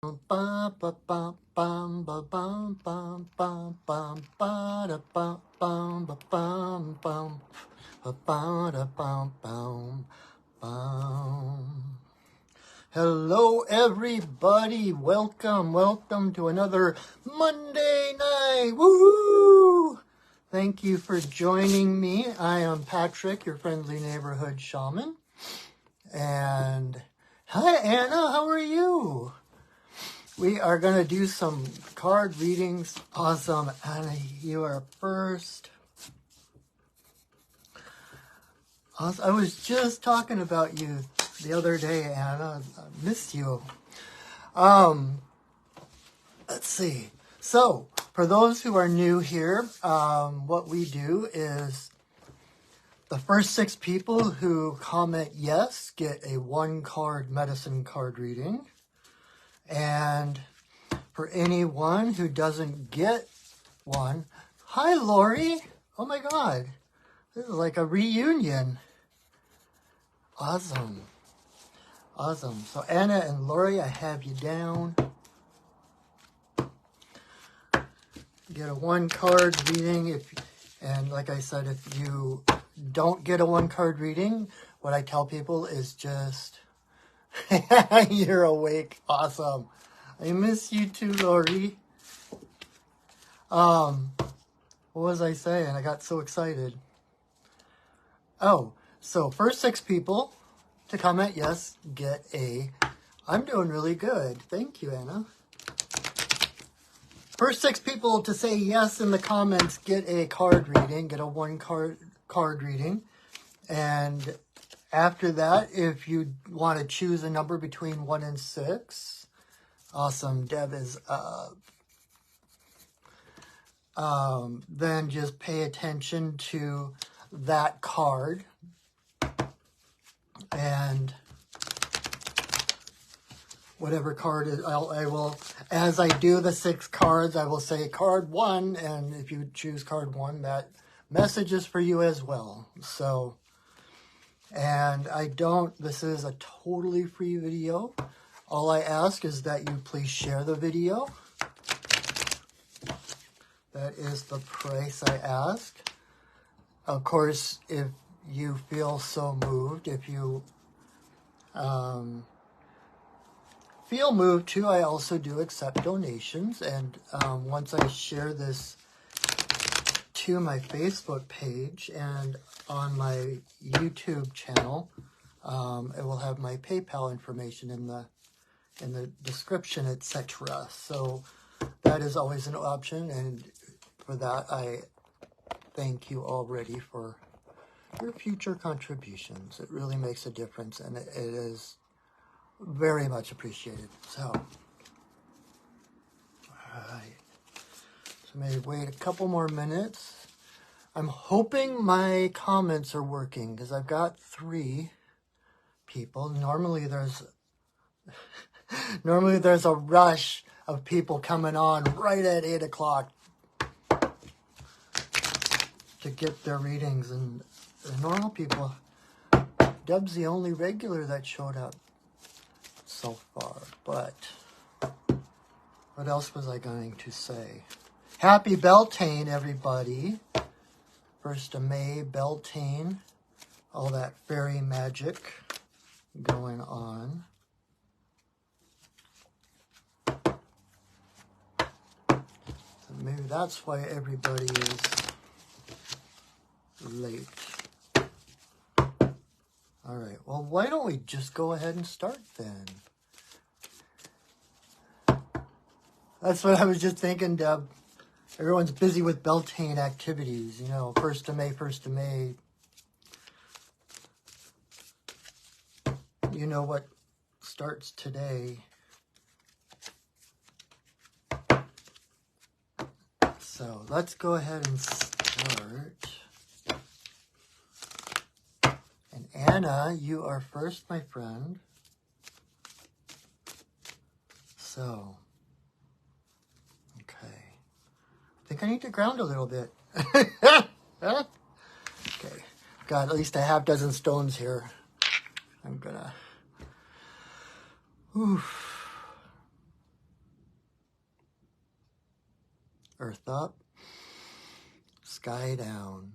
Ba ba ba bum ba bum bum bum bum ba da bum bum ba bum bum ba da bum bum bum. Hello, everybody. Welcome to another Monday night. Woo! Thank you for joining me. I am Patrick, your friendly neighborhood shaman. And hi, Anna. How are you? We are going to do some card readings. Awesome. Anna, you are first. Awesome. I was just talking about you the other day, Anna. I missed you. Let's see. So, for those who are new here, what we do is the first 6 people who comment yes get a 1-card medicine card reading. And for anyone who doesn't get one, hi, Lori. Oh, my God. This is like a reunion. Awesome. Awesome. So, Anna and Lori, I have you down. Get a 1-card reading. And like I said, if you don't get a 1-card reading, what I tell people is just, you're awake. Awesome. I miss you too, Lori. What was I saying? I got so excited. Oh, so first 6 people to comment yes get a, I'm doing really good. Thank you, Anna. First 6 people to say yes in the comments get a card reading, get a 1-card reading. And after that, if you want to choose a number between 1 and 6, awesome, Deb is up. Then just pay attention to that card. And whatever card is, I will, as I do the 6 cards, I will say card 1. And if you choose card 1, that message is for you as well. So, and this is a totally free video. All I ask is that you please share the video. That is the price I ask. Of course, if you feel so moved, if you feel moved to, I also do accept donations. And once I share this to my Facebook page and on my YouTube channel, it will have my PayPal information in the description, etc. So that is always an option, and for that I thank you already for your future contributions. It really makes a difference, and it is very much appreciated. So, all right. So maybe wait a couple more minutes. I'm hoping my comments are working because I've got 3 people. Normally there's a rush of people coming on right at 8 o'clock to get their readings, and the normal people, Deb's the only regular that showed up so far. But what else was I going to say? Happy Beltane, everybody. 1st of May, Beltane. All that fairy magic going on. So maybe that's why everybody is late. All right, well, why don't we just go ahead and start then? That's what I was just thinking, Deb. Everyone's busy with Beltane activities, 1st of May, 1st of May. You know what starts today. So let's go ahead and start. And Anna, you are first, my friend. So, okay. I think I need to ground a little bit. Okay. Got at least a half dozen stones here. I'm gonna... Oof. Earth up, sky down.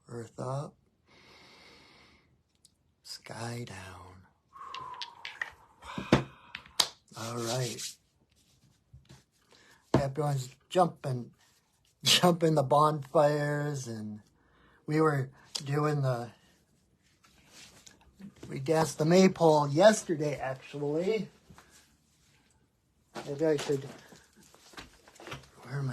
Earth up, sky down. All right. Everyone's jumping the bonfires, and we were doing we danced the maypole yesterday, actually. Maybe I should, where am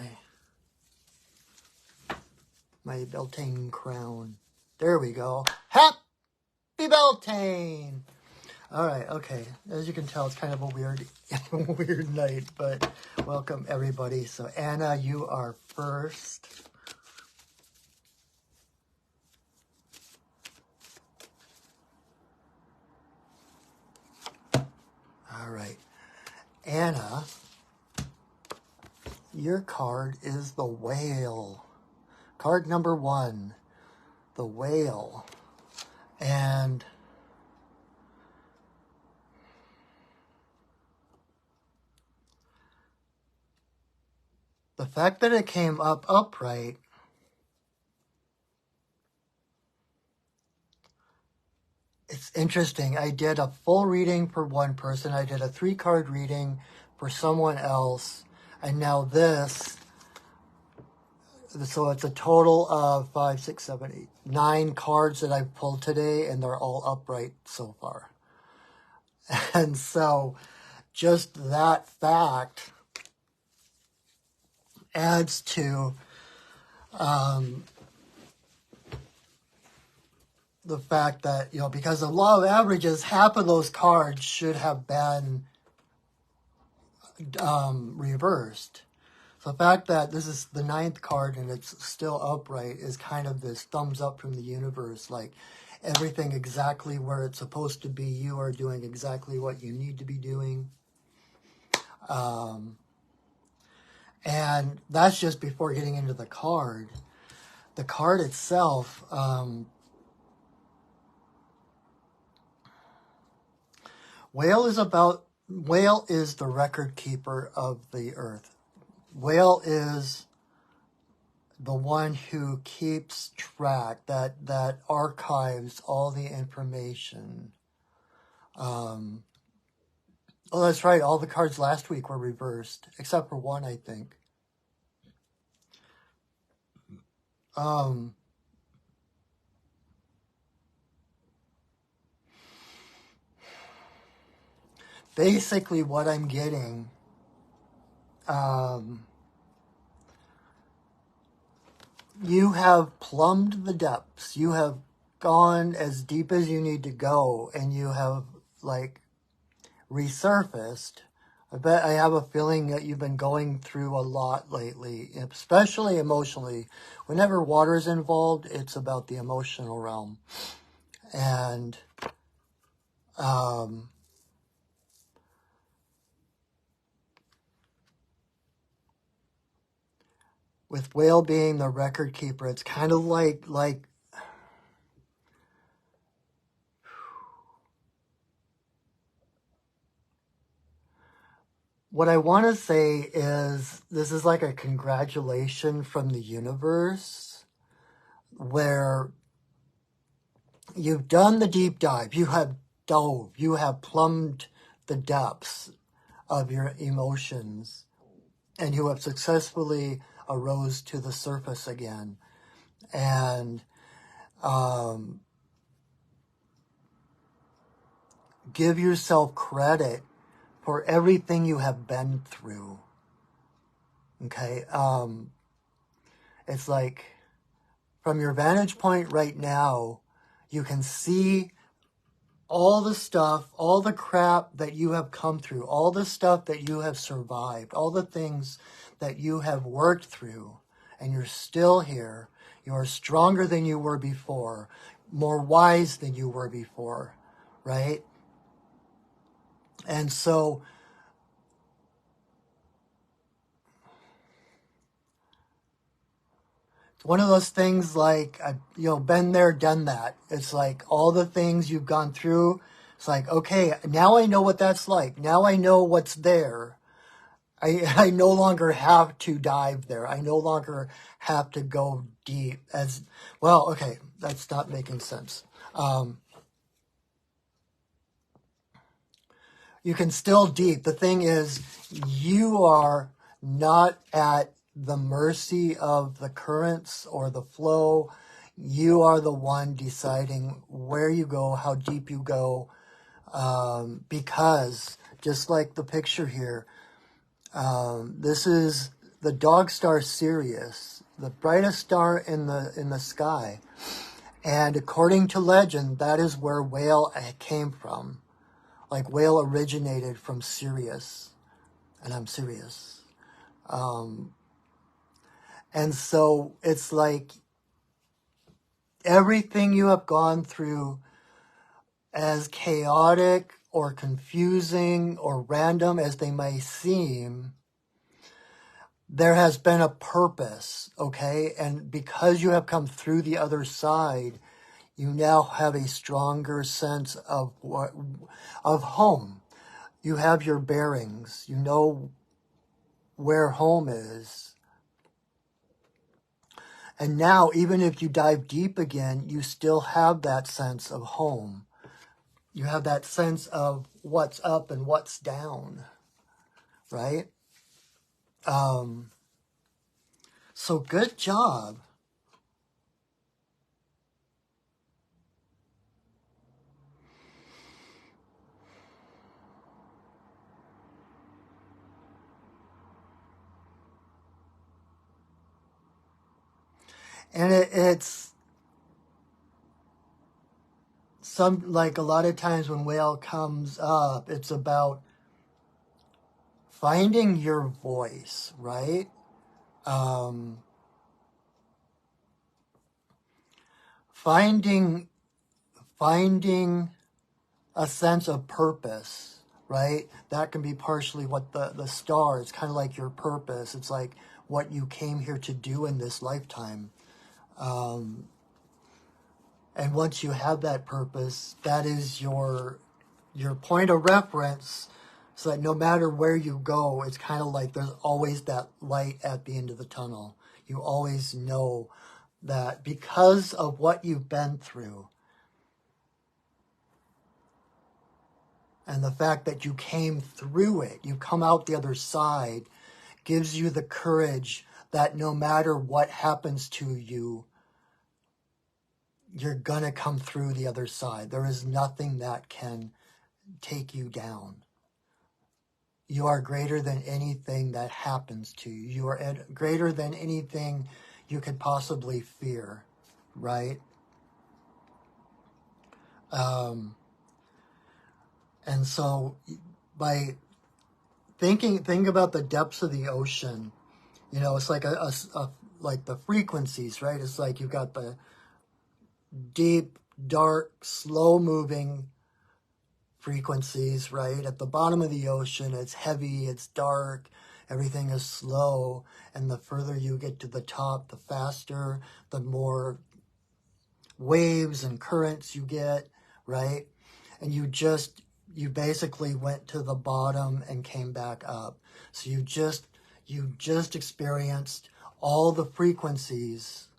my Beltane crown? There we go. Happy Beltane! All right, okay. As you can tell, it's kind of a weird night, but welcome everybody. So Anna, you are first. All right. Anna, your card is the Whale. Card number 1, the Whale. And the fact that it came up upright, it's interesting. I did a full reading for one person. I did a 3-card reading for someone else. And now this, so it's a total of 5, 6, 7, 8, 9 cards that I've pulled today, and they're all upright so far. And so just that fact adds to the fact that, because the law of averages, half of those cards should have been reversed. So the fact that this is the 9th card and it's still upright is kind of this thumbs up from the universe, like everything exactly where it's supposed to be. You are doing exactly what you need to be doing. And that's just before getting into the card. The card itself, Whale is the record keeper of the earth. Whale is the one who keeps track, that archives all the information. Oh, that's right. All the cards last week were reversed, except for one, I think. Basically, what I'm getting, you have plumbed the depths. You have gone as deep as you need to go, and you have, resurfaced. I have a feeling that you've been going through a lot lately, especially emotionally. Whenever water is involved, it's about the emotional realm. And with Whale being the record keeper, it's kind of like what I want to say is this is like a congratulation from the universe, where you've done the deep dive. You have dove. You have plumbed the depths of your emotions, and you have successfully arose to the surface again. And give yourself credit for everything you have been through. Okay? It's like, from your vantage point right now, you can see all the stuff, all the crap that you have come through, all the stuff that you have survived, all the things that you have worked through, and you're still here. You are stronger than you were before, more wise than you were before, right? And so it's one of those things like, been there, done that. It's like all the things you've gone through. It's like, okay, now I know what that's like. Now I know what's there. I no longer have to dive there. I no longer have to go deep as well. Okay, that's not making sense. You can still deep. The thing is, you are not at the mercy of the currents or the flow. You are the one deciding where you go, how deep you go, because just like the picture here, this is the dog star Sirius, the brightest star in the sky. And according to legend, that is where whale came from. Like whale originated from Sirius, and I'm serious. And so it's like everything you have gone through, as chaotic or confusing or random as they may seem, there has been a purpose, okay? And because you have come through the other side, you now have a stronger sense of home. You have your bearings. You know where home is. And now, even if you dive deep again, you still have that sense of home. You have that sense of what's up and what's down, right? So good job. And it's like a lot of times when whale comes up, it's about finding your voice, right? Finding a sense of purpose, right? That can be partially what the star, it's kind of like your purpose. It's like what you came here to do in this lifetime. And once you have that purpose, that is your point of reference, so that no matter where you go, it's kind of like there's always that light at the end of the tunnel. You always know that because of what you've been through and the fact that you came through it, you come out the other side, gives you the courage that no matter what happens to you, you're going to come through the other side. There is nothing that can take you down. You are greater than anything that happens to you. You are greater than anything you could possibly fear, right? And so by think about the depths of the ocean. You know, it's like like the frequencies, right? It's like you've got the deep, dark, slow-moving frequencies, right? At the bottom of the ocean, it's heavy, it's dark, everything is slow, and the further you get to the top, the faster, the more waves and currents you get, right? And you basically went to the bottom and came back up. So you just experienced all the frequencies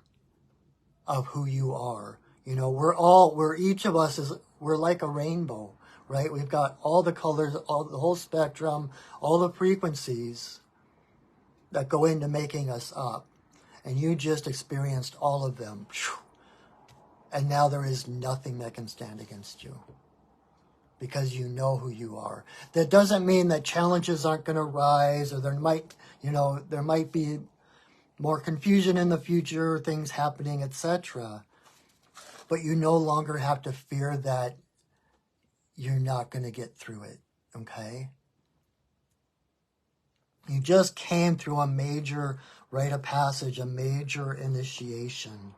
of who you are. You know, we're each of us we're like a rainbow, right? We've got all the colors, the whole spectrum, all the frequencies that go into making us up. And you just experienced all of them. And now there is nothing that can stand against you, because you know who you are. That doesn't mean that challenges aren't going to rise, or there might be more confusion in the future, things happening, etc. But you no longer have to fear that you're not going to get through it, okay? You just came through a major rite of passage, a major initiation.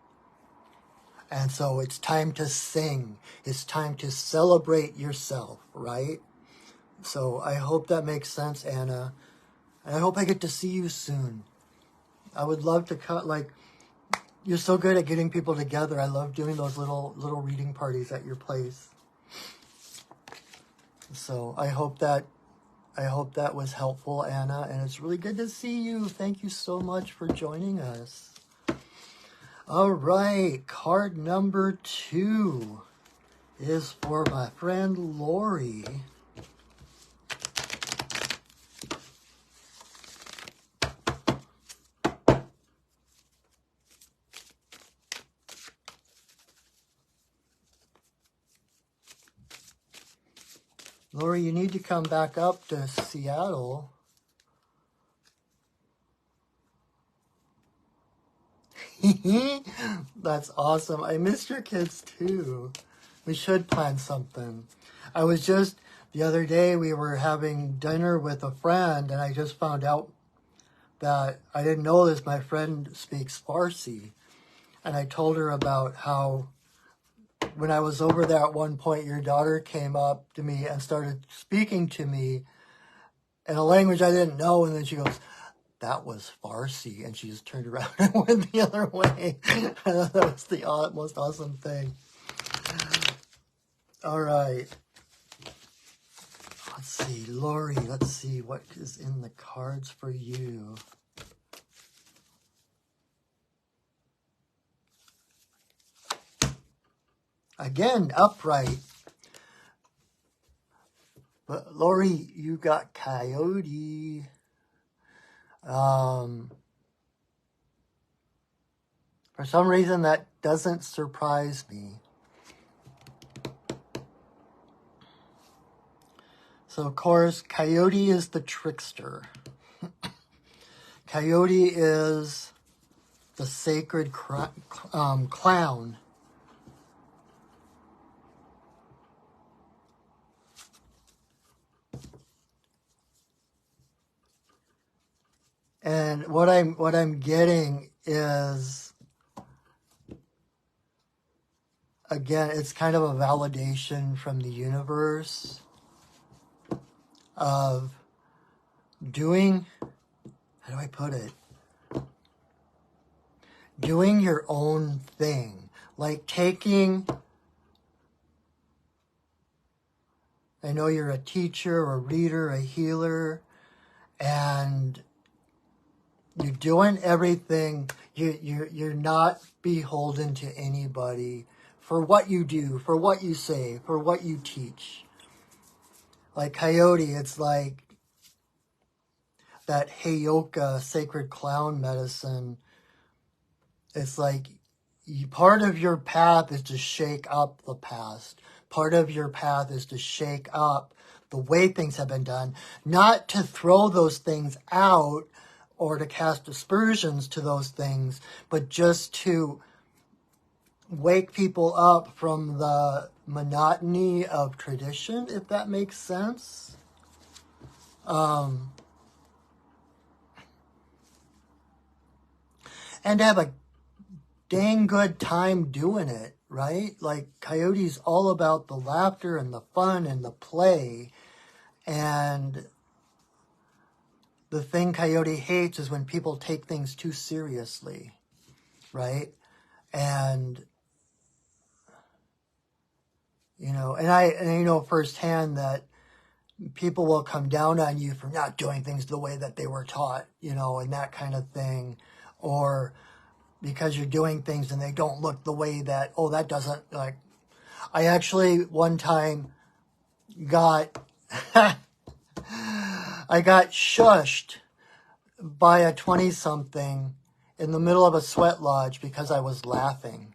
And so it's time to sing. It's time to celebrate yourself, right? So I hope that makes sense, Anna. And I hope I get to see you soon. I would love to you're so good at getting people together. I love doing those little reading parties at your place. So I hope that I hope that was helpful, Anna, and it's really good to see you. Thank you so much for joining us. All right, card number 2 is for my friend Lori. Lori, you need to come back up to Seattle. That's awesome. I missed your kids too. We should plan something. I was just, the other day we were having dinner with a friend and I just found out that I didn't know this, my friend speaks Farsi. And I told her about how when I was over there at one point, your daughter came up to me and started speaking to me in a language I didn't know. And then she goes, that was Farsi. And she just turned around and went the other way. I thought that was the most awesome thing. All right. Let's see, Lori, let's see what is in the cards for you. Again, upright. But Lori, you got coyote. For some reason, that doesn't surprise me. So, of course, coyote is the trickster. Coyote is the sacred clown. And what I'm getting is, again, it's kind of a validation from the universe of doing, how do I put it? Doing your own thing. Like taking, I know you're a teacher, a reader, a healer, and you're doing everything. You're not beholden to anybody for what you do, for what you say, for what you teach. Like coyote, it's like that Heyoka sacred clown medicine. It's like part of your path is to shake up the past. Part of your path is to shake up the way things have been done, not to throw those things out or to cast aspersions to those things, but just to wake people up from the monotony of tradition, if that makes sense. And to have a dang good time doing it, right? Like Coyote's all about the laughter and the fun and the play. And the thing Coyote hates is when people take things too seriously, right? And, you know, and I know firsthand that people will come down on you for not doing things the way that they were taught, you know, and that kind of thing. Or because you're doing things and they don't look the way that, oh, that doesn't, like, I actually one time got, I got shushed by a 20-something in the middle of a sweat lodge because I was laughing.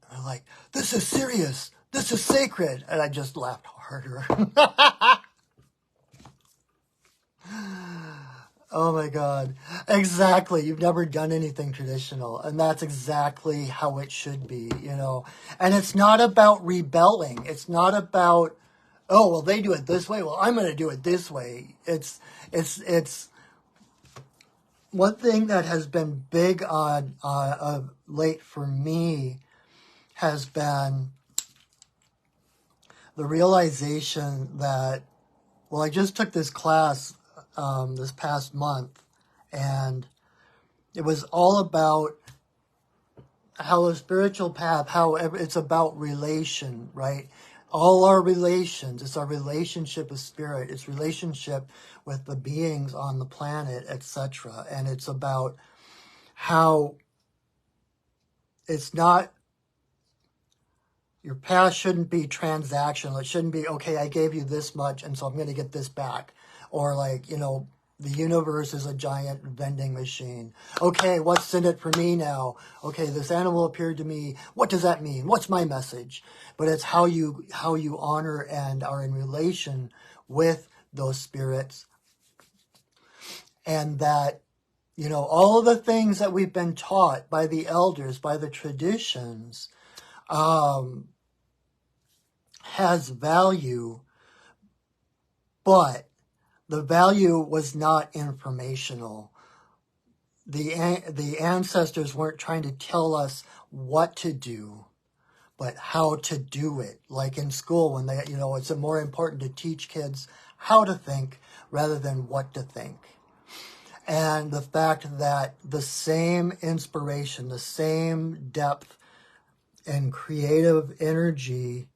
And they're like, this is serious. This is sacred. And I just laughed harder. Oh my God. Exactly. You've never done anything traditional. And that's exactly how it should be, you know. And it's not about rebelling. It's not about, oh, well, they do it this way. Well, I'm going to do it this way. It's one thing that has been big on of late for me has been the realization that, well, I just took this class this past month, and it was all about how a spiritual path, how it's about relation, right? All our relations, it's our relationship with spirit, it's relationship with the beings on the planet, etc. And it's about how it's not, your past shouldn't be transactional. It shouldn't be, okay, I gave you this much, and so I'm going to get this back. Or like, you know, the universe is a giant vending machine. Okay, what's in it for me now? Okay, this animal appeared to me. What does that mean? What's my message? But it's how you honor and are in relation with those spirits. And that, you know, all of the things that we've been taught by the elders, by the traditions, has value, but the value was not informational. The ancestors weren't trying to tell us what to do, but how to do it. Like in school, when they, you know, it's more important to teach kids how to think rather than what to think. And the fact that the same inspiration, the same depth and creative energy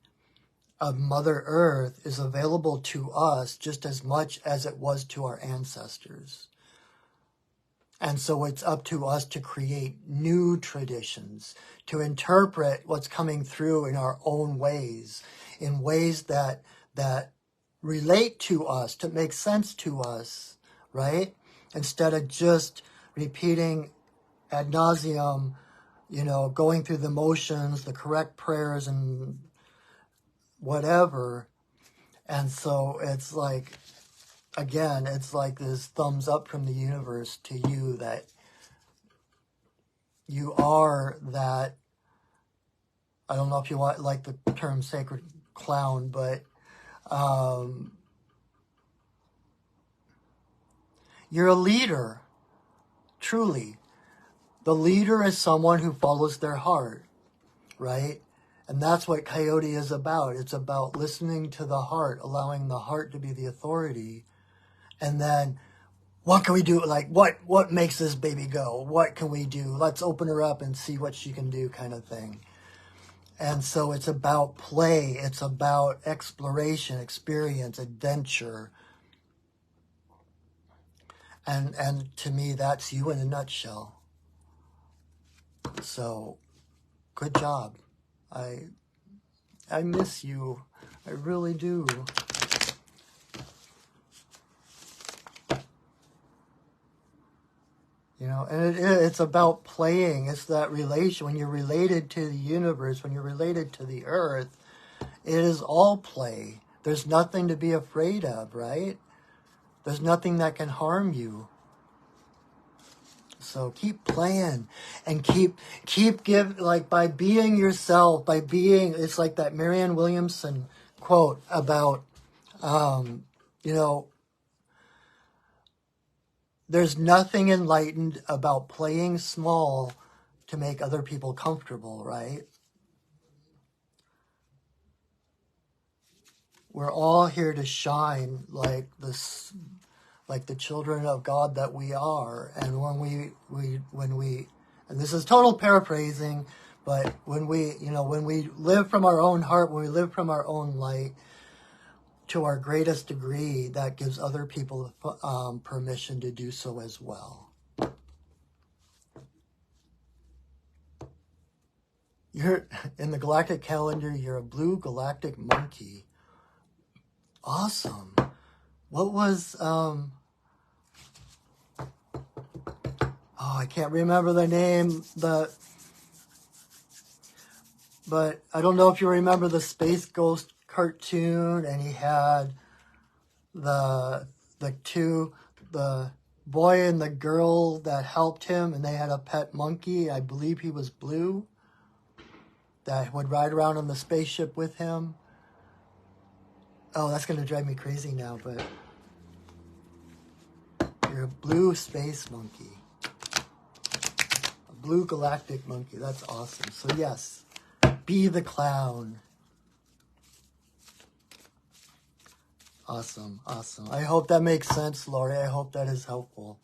of Mother Earth is available to us just as much as it was to our ancestors. And so it's up to us to create new traditions, to interpret what's coming through in our own ways, in ways that relate to us, to make sense to us, right? Instead of just repeating ad nauseum, you know, going through the motions, the correct prayers and whatever. And so it's like, again, it's like this thumbs up from the universe to you that you are that, I don't know if you want like the term sacred clown, but you're a leader, truly. The leader is someone who follows their heart, right? And that's what Coyote is about. It's about listening to the heart, allowing the heart to be the authority. And then, what can we do? Like, what makes this baby go? What can we do? Let's open her up and see what she can do, kind of thing. And so it's about play. It's about exploration, experience, adventure. And to me, that's you in a nutshell. So, good job. I miss you. I really do. You know, and it's about playing. It's that relation. When you're related to the universe, when you're related to the earth, it is all play. There's nothing to be afraid of, right? There's nothing that can harm you. So keep playing and keep like by being yourself, by being, it's like that Marianne Williamson quote about, you know, there's nothing enlightened about playing small to make other people comfortable, right? We're all here to shine like this, like the children of God that we are. And when we, and this is total paraphrasing, but when we live from our own heart, when we live from our own light to our greatest degree, that gives other people permission to do so as well. You're in the galactic calendar, you're a blue galactic monkey. Awesome. What was, I can't remember the name, but I don't know if you remember the Space Ghost cartoon, and he had the boy and the girl that helped him, and they had a pet monkey. I believe he was blue, that would ride around on the spaceship with him. Oh, that's going to drive me crazy now, but you're a blue space monkey. A blue galactic monkey. That's awesome. So yes, be the clown. Awesome, awesome. I hope that makes sense, Lori. I hope that is helpful.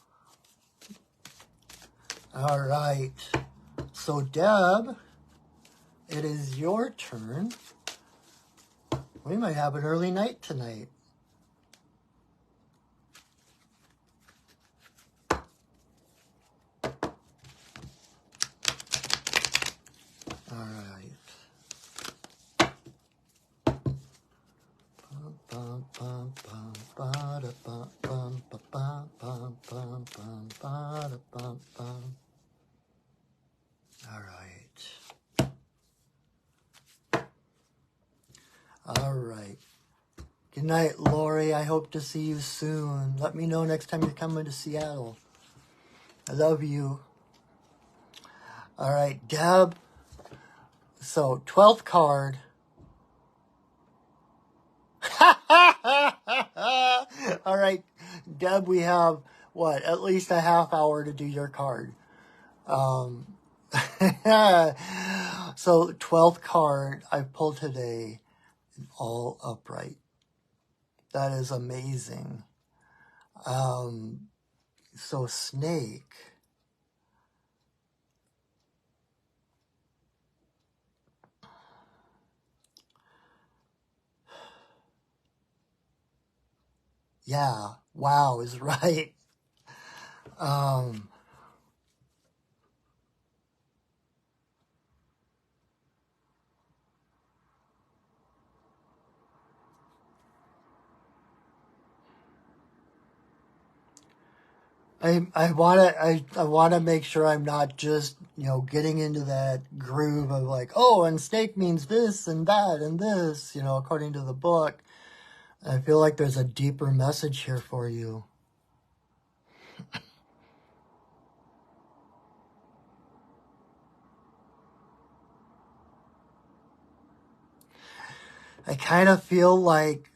All right. So, Deb, it is your turn. We might have an early night tonight. All right. All right. All right. Good night, Lori. I hope to see you soon. Let me know next time you're coming to Seattle. I love you. All right, Deb. So, 12th card. All right, Deb, we have, what, at least a half hour to do your card. So, 12th card I pulled today, all upright. That is amazing. So, snake. Yeah, wow is right. I wanna make sure I'm not just, getting into that groove of like, oh, and snake means this and that and this, according to the book. I feel like there's a deeper message here for you. I kind of feel like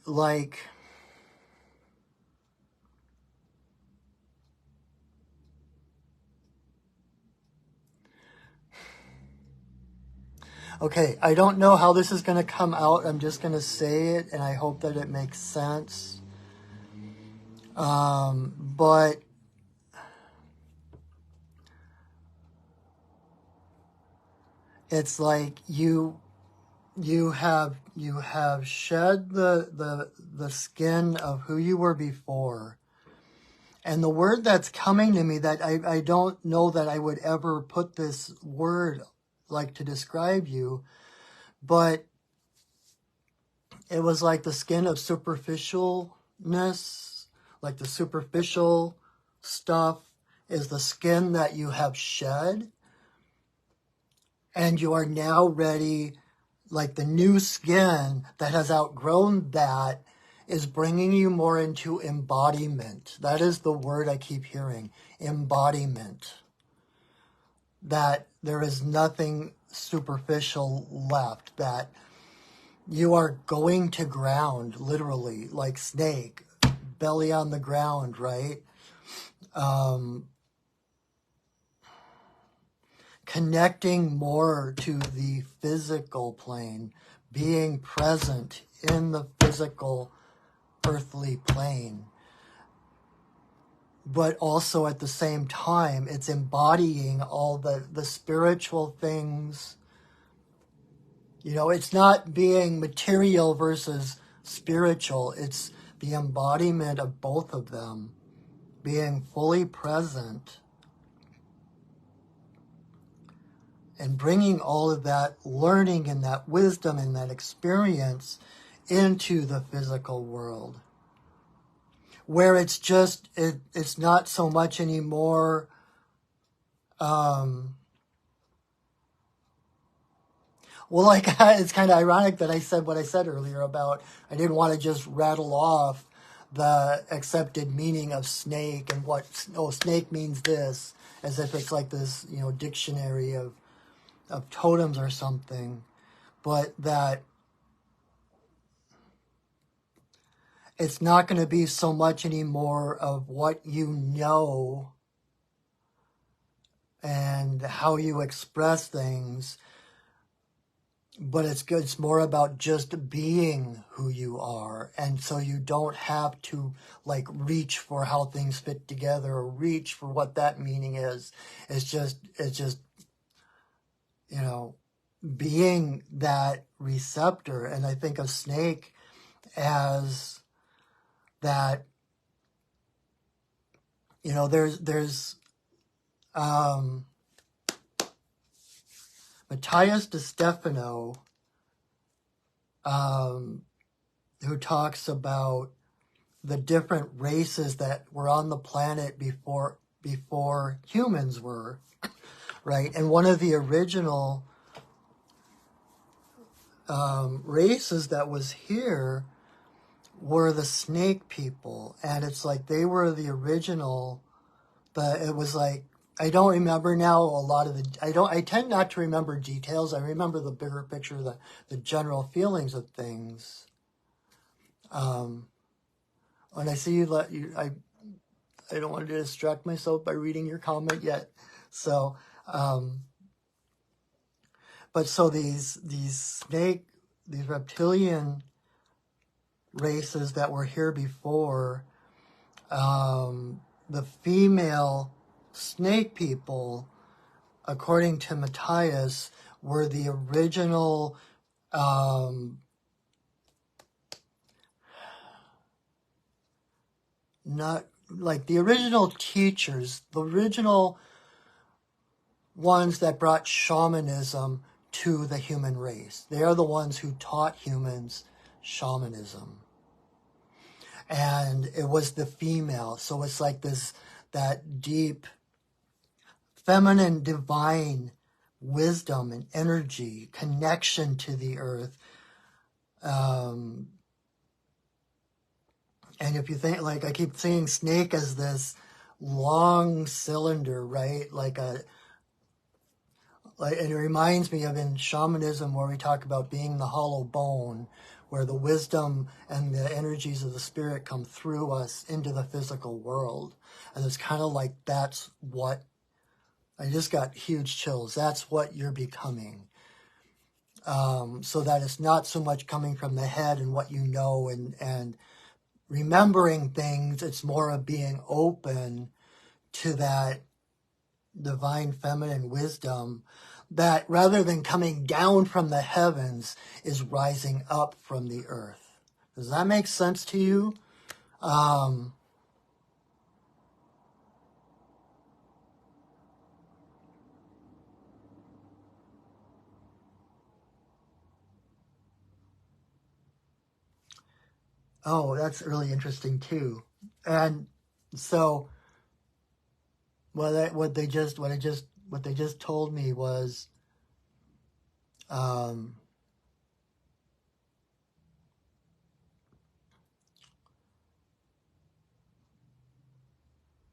okay, I don't know how this is going to come out. I'm just going to say it, and I hope that it makes sense. But it's like you have shed the skin of who you were before. And the word that's coming to me that I don't know that I would ever put this word like to describe you, but it was like the skin of superficialness, like the superficial stuff is the skin that you have shed. And you are now ready, like the new skin that has outgrown that is bringing you more into embodiment. That is the word I keep hearing, embodiment. That there is nothing superficial left, that you are going to ground, literally, like snake, belly on the ground, right? Connecting more to the physical plane, being present in the physical earthly plane. But also at the same time, it's embodying all the spiritual things. It's not being material versus spiritual. It's the embodiment of both of them, being fully present and bringing all of that learning and that wisdom and that experience into the physical world, where it's just, it's not so much anymore, well, like, it's kind of ironic that I said what I said earlier about, I didn't want to just rattle off the accepted meaning of snake and what, snake means this, as if it's like this, dictionary of totems or something, but that it's not going to be so much anymore of what you know and how you express things, but it's more about just being who you are. And so you don't have to like reach for how things fit together or reach for what that meaning is. It's just being that receptor. And I think of snake as that, you know, there's Matthias de Stefano, who talks about the different races that were on the planet before humans were, right? And one of the original races that was here were the snake people, and it's like they were the original, but it was like, I don't remember now a lot of I tend not to remember details. I remember the bigger picture, the general feelings of things. When I see you, I don't want to distract myself by reading your comment yet. So, but so these reptilian races that were here before, the female snake people, according to Matthias, were the original not like the original teachers, the original ones that brought shamanism to the human race. They are the ones who taught humans shamanism. And it was the female. So it's like that deep feminine divine wisdom and energy, connection to the earth. And if you think, like, I keep seeing snake as this long cylinder, right? And it reminds me of in shamanism where we talk about being the hollow bone, where the wisdom and the energies of the spirit come through us into the physical world. And it's kind of like, that's what, I just got huge chills. That's what you're becoming. So that it's not so much coming from the head and what you know and remembering things. It's more of being open to that divine feminine wisdom that, rather than coming down from the heavens, is rising up from the earth. Does that make sense to you? Oh, that's really interesting too. And so what they just told me was the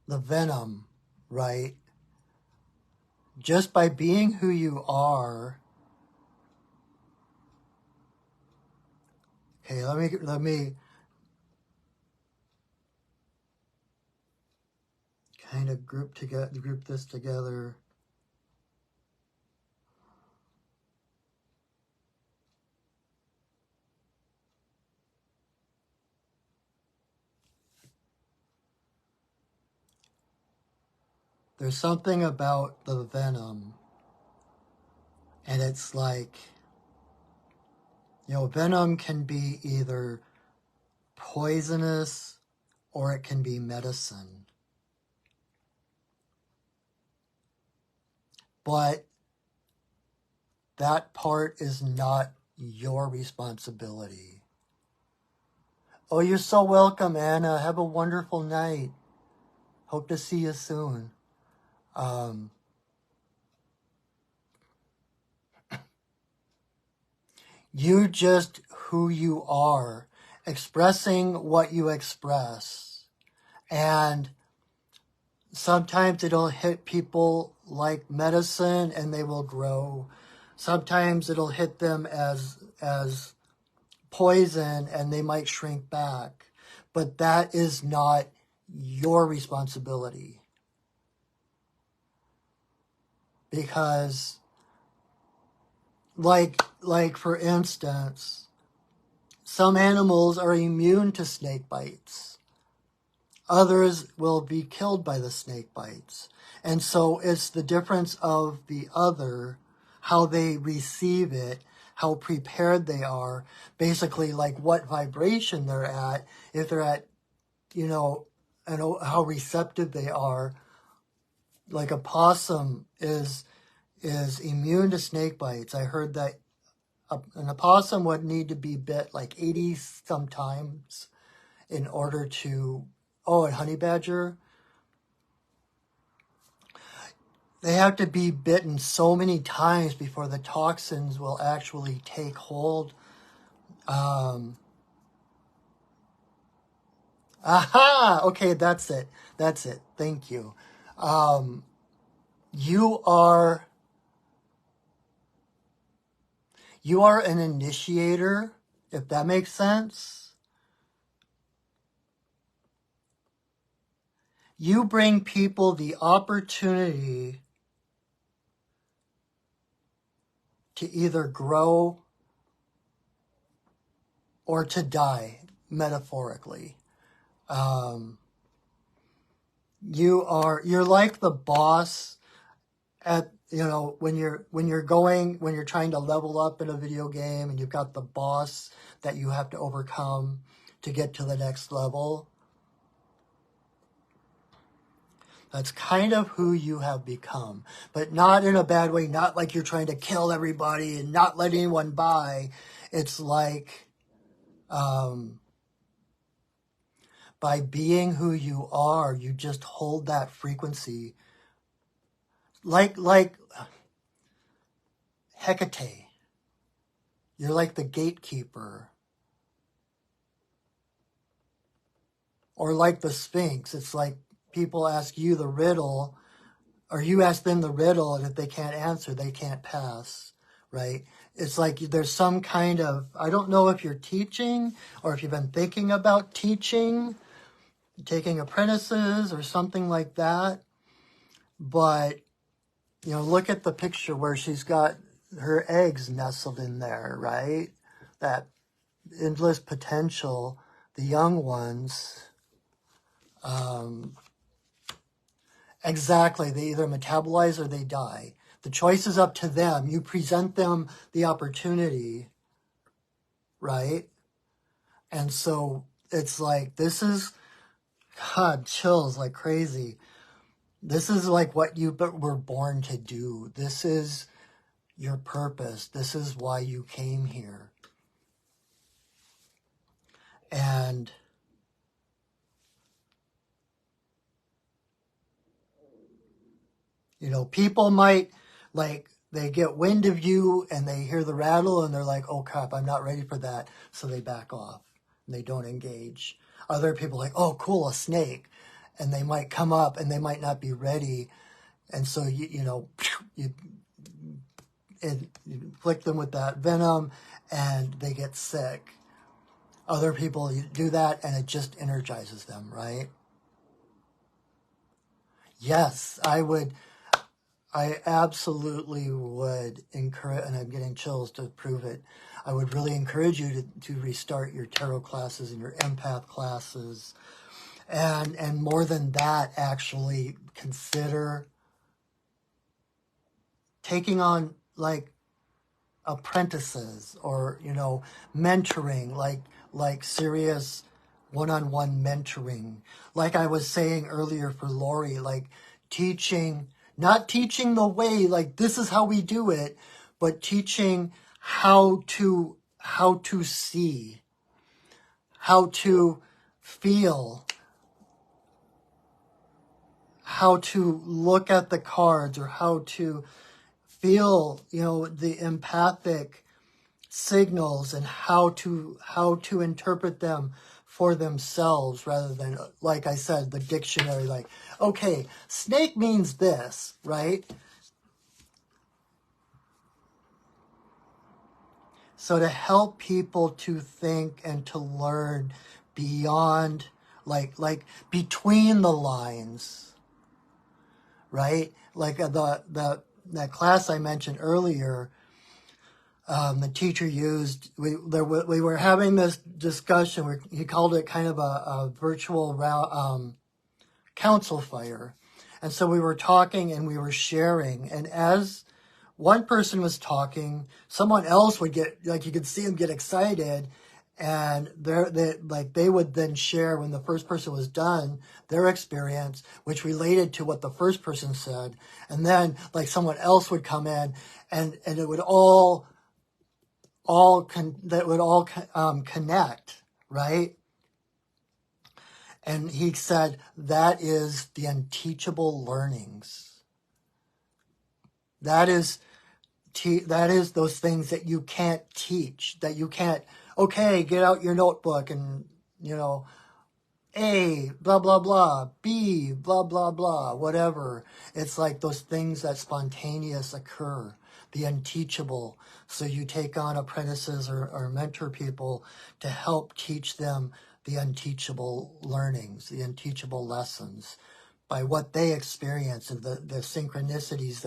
venom, right? Just by being who you are. Okay, let me kind of group this together. There's something about the venom, and it's like, you know, venom can be either poisonous or it can be medicine. But that part is not your responsibility. Oh, you're so welcome, Anna. Have a wonderful night. Hope to see you soon. You just who you are, expressing what you express. And sometimes it'll hit people like medicine and they will grow. Sometimes it'll hit them as poison and they might shrink back. But that is not your responsibility. Because like for instance, some animals are immune to snake bites. Others will be killed by the snake bites. And so it's the difference of the other, how they receive it, how prepared they are, basically like what vibration they're at, if they're at, you know, and how receptive they are. Like a possum is immune to snake bites. I heard that an opossum would need to be bit like 80 sometimes in order to, and honey badger, they have to be bitten so many times before the toxins will actually take hold. Aha! Okay, that's it. That's it. Thank you. You are an initiator, if that makes sense. You bring people the opportunity to either grow or to die, metaphorically. You're like the boss at, when you're trying to level up in a video game and you've got the boss that you have to overcome to get to the next level. That's kind of who you have become, but not in a bad way, not like you're trying to kill everybody and not let anyone by. It's like, by being who you are, you just hold that frequency. Like Hecate. You're like the gatekeeper. Or like the Sphinx. It's like people ask you the riddle, or you ask them the riddle, and if they can't answer, they can't pass, right? It's like there's some kind of, I don't know if you're teaching or if you've been thinking about teaching, taking apprentices or something like that. But, look at the picture where she's got her eggs nestled in there, right? That endless potential, the young ones. Exactly. They either metabolize or they die. The choice is up to them. You present them the opportunity, right? And so it's like, this is, God, chills like crazy. This is like what you were born to do. This is your purpose. This is why you came here. And people might, like, they get wind of you and they hear the rattle and they're like, oh crap, I'm not ready for that. So they back off and they don't engage. Other people like, oh cool, a snake. And they might come up and they might not be ready. And so, you inflict them with that venom and they get sick. Other people do that and it just energizes them, right? Yes, I absolutely would encourage, and I'm getting chills to prove it, I would really encourage you to restart your tarot classes and your empath classes. And more than that, actually consider taking on, like, apprentices or, mentoring, like serious one-on-one mentoring. Like I was saying earlier for Lori, like teaching, not teaching the way, like this is how we do it, but teaching how to see, how to feel, how to look at the cards, or how to feel, the empathic signals and how to interpret them for themselves, rather than, like I said, the dictionary, like, okay, snake means this, right? So to help people to think and to learn beyond, like between the lines, right? Like that class I mentioned earlier, the teacher used, we were having this discussion. He called it kind of a virtual council fire. And so we were talking and we were sharing. And as one person was talking, someone else would get, like, you could see them get excited, and they would then share, when the first person was done, their experience, which related to what the first person said. And then, like, someone else would come in, and it would connect, right? And he said, that is the unteachable learnings. That is those things that you can't teach, that you can't, okay, get out your notebook and, A, blah, blah, blah, B, blah, blah, blah, whatever. It's like those things that spontaneous occur, the unteachable. So you take on apprentices or mentor people to help teach them the unteachable learnings, the unteachable lessons by what they experience and the synchronicities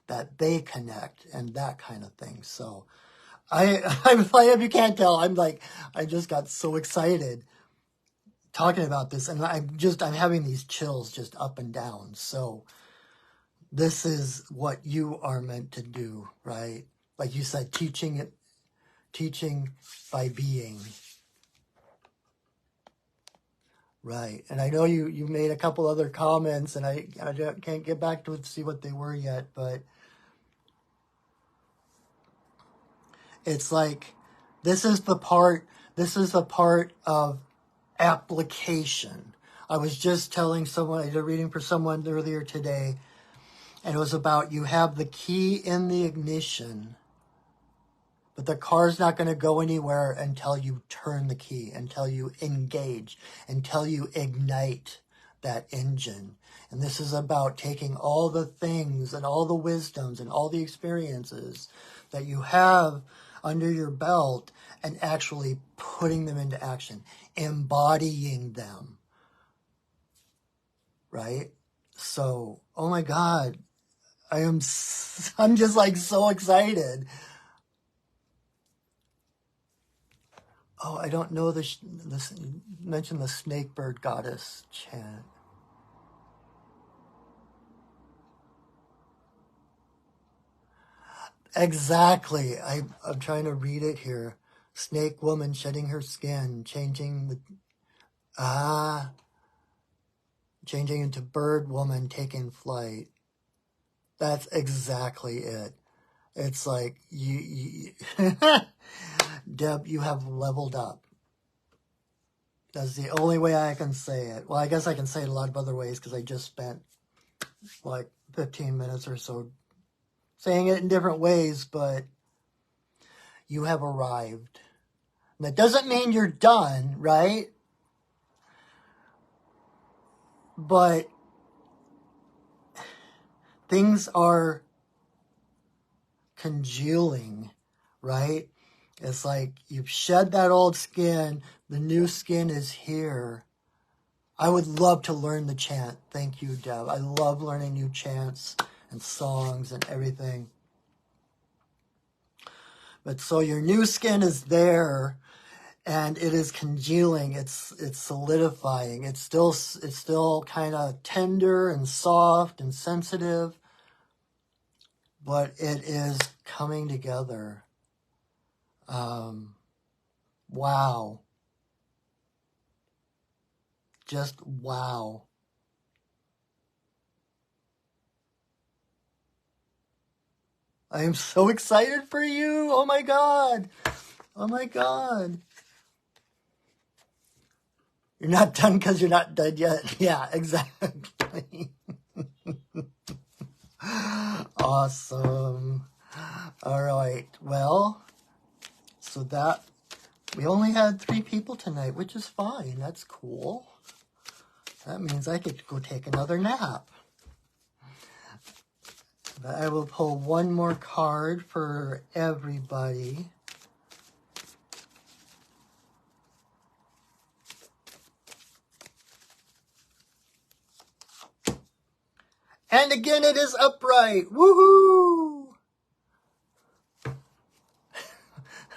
that they connect and that kind of thing. So if you can't tell, I just got so excited talking about this, and I'm having these chills just up and down. So this is what you are meant to do, right? Like you said, teaching by being. Right. And I know you made a couple other comments, and I can't get back to see what they were yet, but it's like, this is the part of application. I was just telling someone, I did a reading for someone earlier today, and it was about, you have the key in the ignition, but the car's not going to go anywhere until you turn the key, until you engage, until you ignite that engine. And this is about taking all the things and all the wisdoms and all the experiences that you have under your belt and actually putting them into action, embodying them, right? So, oh my God, I'm just like so excited. Oh, I don't know this mention the snake bird goddess chant. Exactly. I'm trying to read it here. Snake woman shedding her skin, changing into bird woman taking flight. That's exactly it. It's like you Deb, you have leveled up. That's the only way I can say it. Well, I guess I can say it a lot of other ways because I just spent like 15 minutes or so saying it in different ways, but you have arrived. And that doesn't mean you're done, right? But things are congealing, right? It's like you've shed that old skin, the new skin is here. I would love to learn the chant. Thank you, Deb. I love learning new chants and songs and everything. But so your new skin is there, and it is congealing. It's solidifying. It's still kind of tender and soft and sensitive, but it is coming together. Wow. Just wow. I am so excited for you. Oh my God. Oh my God. You're not done because you're not done yet. Yeah, exactly. Awesome. All right. Well, so that we only had 3 people tonight, which is fine. That's cool. That means I get to go take another nap. But I will pull one more card for everybody. And again, it is upright. Woohoo!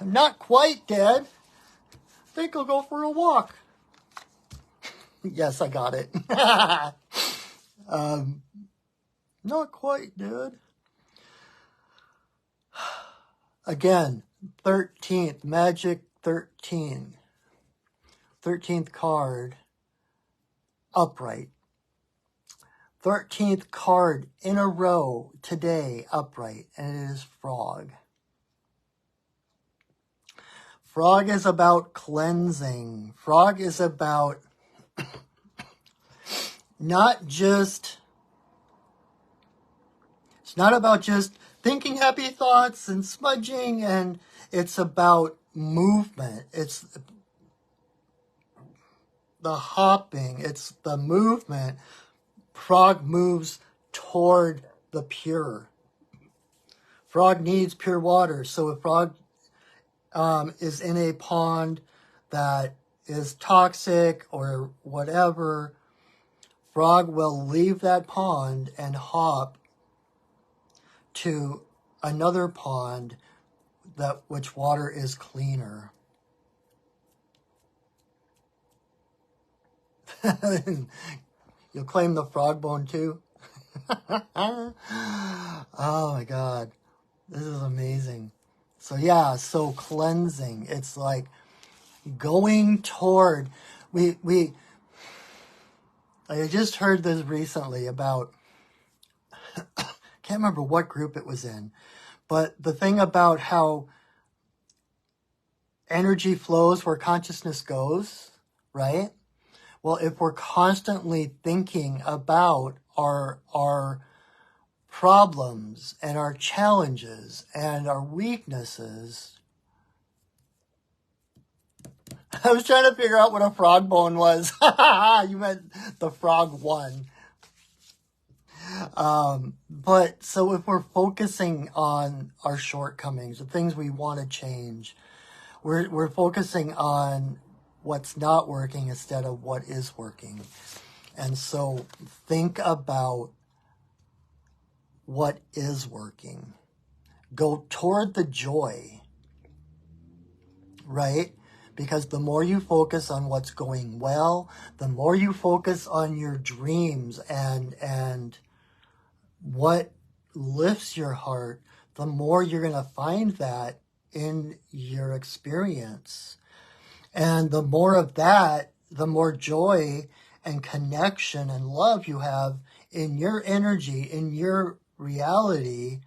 I'm not quite dead. I think I'll go for a walk. Yes, I got it. Not quite dead. Again, 13th, magic 13. 13th card, upright. 13th card in a row today, upright, and it is frog. Frog is about cleansing. Frog is about it's not about just thinking happy thoughts and smudging, and it's about movement. It's the hopping. It's the movement. Frog moves toward the pure. Frog needs pure water. So if frog is in a pond that is toxic or whatever, frog will leave that pond and hop to another pond which water is cleaner. You'll claim the frog bone too? Oh my God. This is amazing. So yeah, so cleansing. It's like going toward, I just heard this recently about, can't remember what group it was in, but the thing about how energy flows where consciousness goes, right? Well, if we're constantly thinking about our problems and our challenges and our weaknesses, I was trying to figure out what a frog bone was. You meant the frog one. But so if we're focusing on our shortcomings, the things we want to change, we're focusing on what's not working instead of what is working. And so think about what is working. Go toward the joy, right? Because the more you focus on what's going well, the more you focus on your dreams and what lifts your heart, the more you're going to find that in your experience. And the more of that, the more joy and connection and love you have in your energy, in your reality.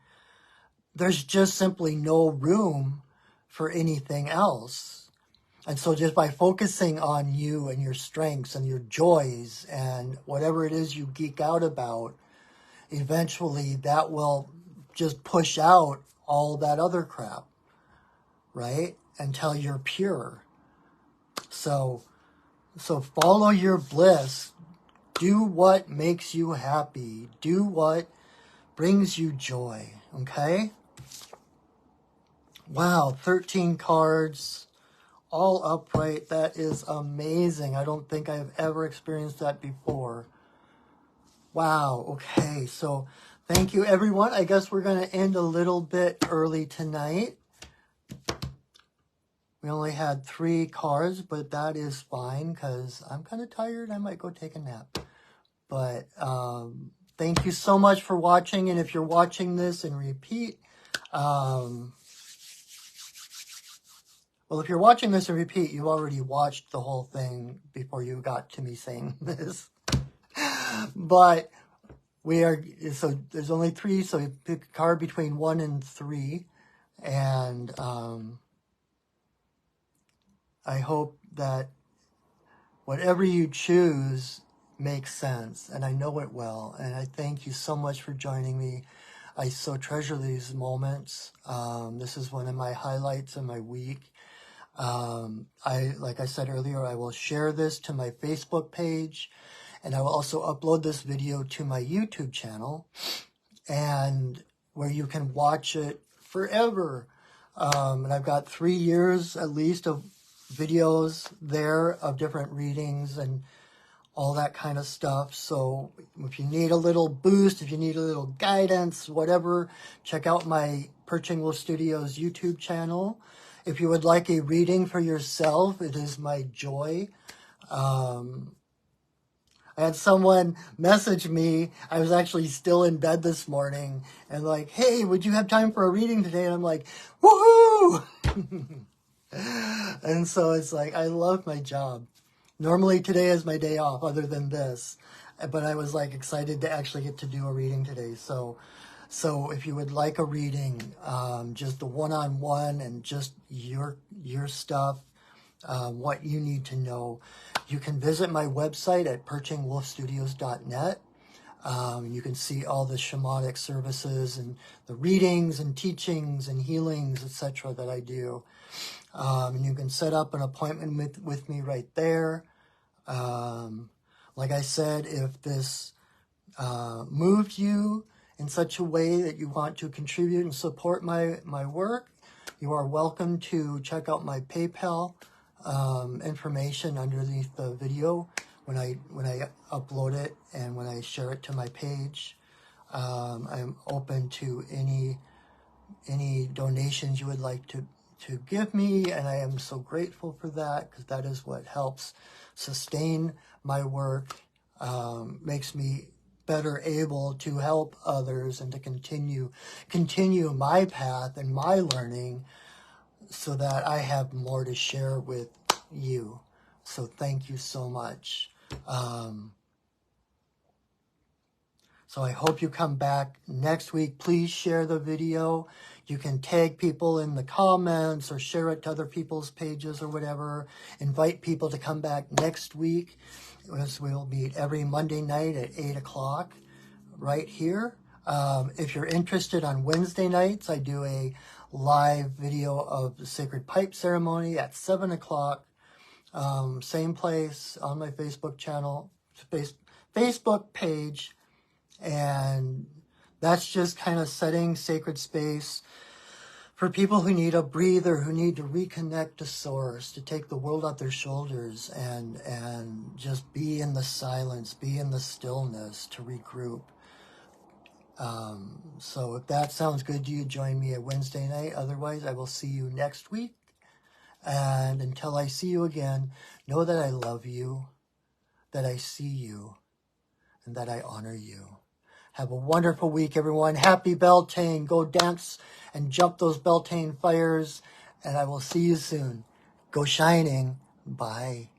There's just simply no room for anything else. And so just by focusing on you and your strengths and your joys and whatever it is you geek out about, eventually that will just push out all that other crap, right? Until you're pure. So follow your bliss. Do what makes you happy. Do what brings you joy, okay? Wow, 13 cards, all upright. That is amazing. I don't think I've ever experienced that before. Wow, okay, so thank you, everyone. I guess we're going to end a little bit early tonight. We only had 3 cards, but that is fine because I'm kind of tired. I might go take a nap. But thank you so much for watching. And if you're watching this in repeat, well, if you're watching this in repeat, you already watched the whole thing before you got to me saying this. But so there's only 3, so you pick a card between 1 and 3. And I hope that whatever you choose makes sense, and I know it will. And I thank you so much for joining me. I so treasure these moments. This is one of my highlights of my week. Like I said earlier, I will share this to my Facebook page, and I will also upload this video to my YouTube channel, and where you can watch it forever. And I've got 3 years at least of videos there of different readings and all that kind of stuff. So if you need a little boost, if you need a little guidance, whatever, check out my Perching Wolf Studios YouTube channel. If you would like a reading for yourself, it is my joy. I had someone message me. I was actually still in bed this morning and like, hey, would you have time for a reading today? And I'm like, woohoo! And so it's like, I love my job. Normally today is my day off other than this, but I was like excited to actually get to do a reading today. So if you would like a reading, just a one-on-one and just your stuff, what you need to know, you can visit my website at perchingwolfstudios.net. You can see all the shamanic services and the readings and teachings and healings, etc. that I do. And you can set up an appointment with me right there. Like I said, if this moved you in such a way that you want to contribute and support my work, you are welcome to check out my PayPal information underneath the video when I upload it and when I share it to my page. I'm open to any donations you would like to give me, and I am so grateful for that, because that is what helps sustain my work, makes me better able to help others and to continue my path and my learning, so that I have more to share with you. So thank you so much. So I hope you come back next week. Please share the video. You can tag people in the comments or share it to other people's pages or whatever. Invite people to come back next week, as we'll meet every Monday night at 8 o'clock right here. If you're interested, on Wednesday nights, I do a live video of the Sacred Pipe Ceremony at 7 o'clock. Same place on my Facebook channel, Facebook page. And that's just kind of setting sacred space for people who need a breather, who need to reconnect to source, to take the world off their shoulders and just be in the silence, be in the stillness, to regroup. So if that sounds good to you, join me at Wednesday night. Otherwise, I will see you next week. And until I see you again, know that I love you, that I see you, and that I honor you. Have a wonderful week, everyone. Happy Beltane. Go dance and jump those Beltane fires. And I will see you soon. Go shining. Bye.